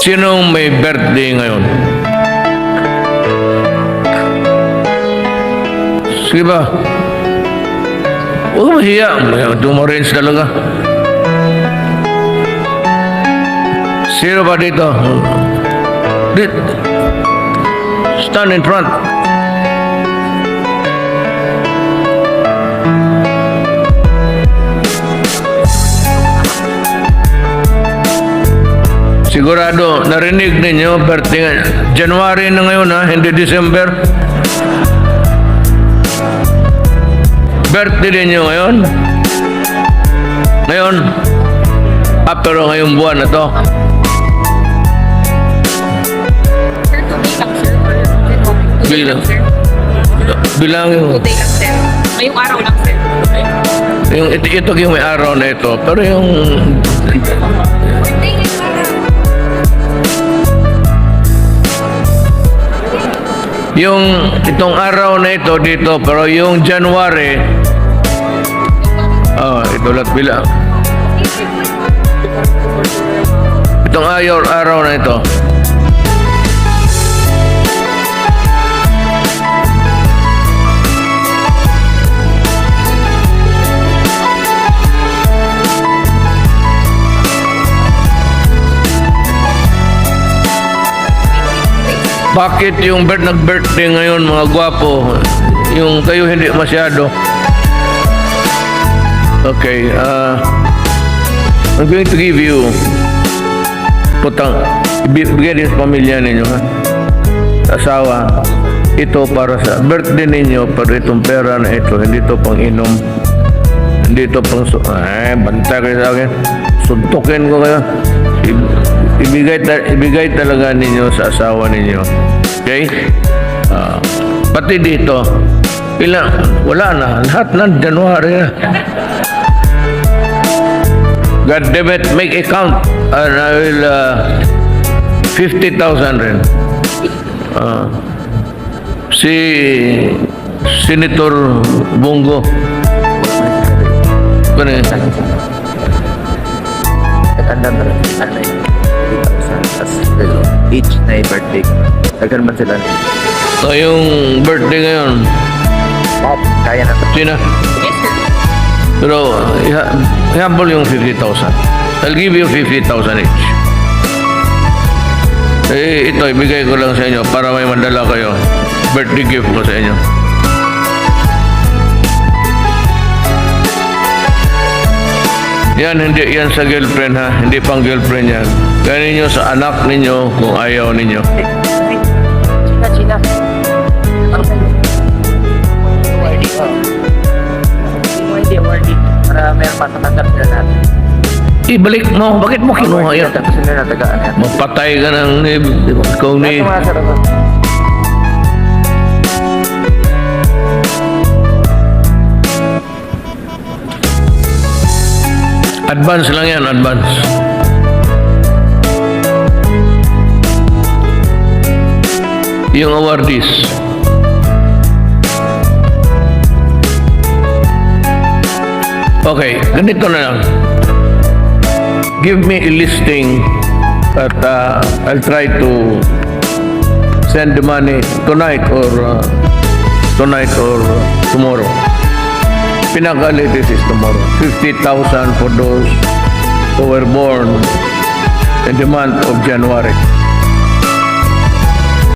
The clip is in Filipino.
Sinong may birthday ngayon? Sige ba? Huwag ka mahiya. Tumaringe talaga. Sino ba dito? Stand in front. Sigurado, narinig ninyo, birthday, January na ngayon ha, hindi December. Birthday ninyo ngayon. Ngayon, pero ngayong buwan na to. Bilang. Bilang yung... Today lang, sir. Ngayong araw lang, sir. Ito yung may araw na ito. Pero yung... Yung itong araw na ito dito, pero yung January, ito lahat bilang. Itong araw na ito. Bakit yung nag-birthday ngayon mga gwapo, yung kayo hindi masyado? Okay, I'm going to give you ibigay din sa pamilya ninyo ha, sa asawa, ito para sa birthday ninyo, pero itong pera na ito, hindi ito pang inom, hindi ito pang banta kayo sa akin, suntukin ko kayo. Ibigay talaga ninyo sa asawa ninyo. Okay? Pati dito, wala na. Lahat ng January na. God damn it, make a count. And I will, 50,000 rin. Si Senator Bongo. Kano yun? Each na birthday. Tagal man sila. Yung birthday ngayon, Kaya na. sino? Yes, sir. Pero, i-humble yung 50,000. I'll give you 50,000 each. Ito, ibigay ko lang sa inyo para may mandala kayo. Birthday gift ko sa inyo. Yan, hindi yan sa girlfriend ha. Hindi pang girlfriend yan. Kaya ninyo sa anak ninyo kung ayaw ninyo. China. Wardy. Para may matatanggap nila natin. Ibalik mo. Bakit mo kinuha yan? Tapos nila natagaan yan. Mapatay ka ng ikaw ni... Mga sarap. Advance lang yan, advance. Yung awardees. Okay, ganito na lang. Give me a listing at I'll try to send the money tonight or tomorrow. Pinaka-latest is tomorrow. 50,000 for those who were born in the month of January.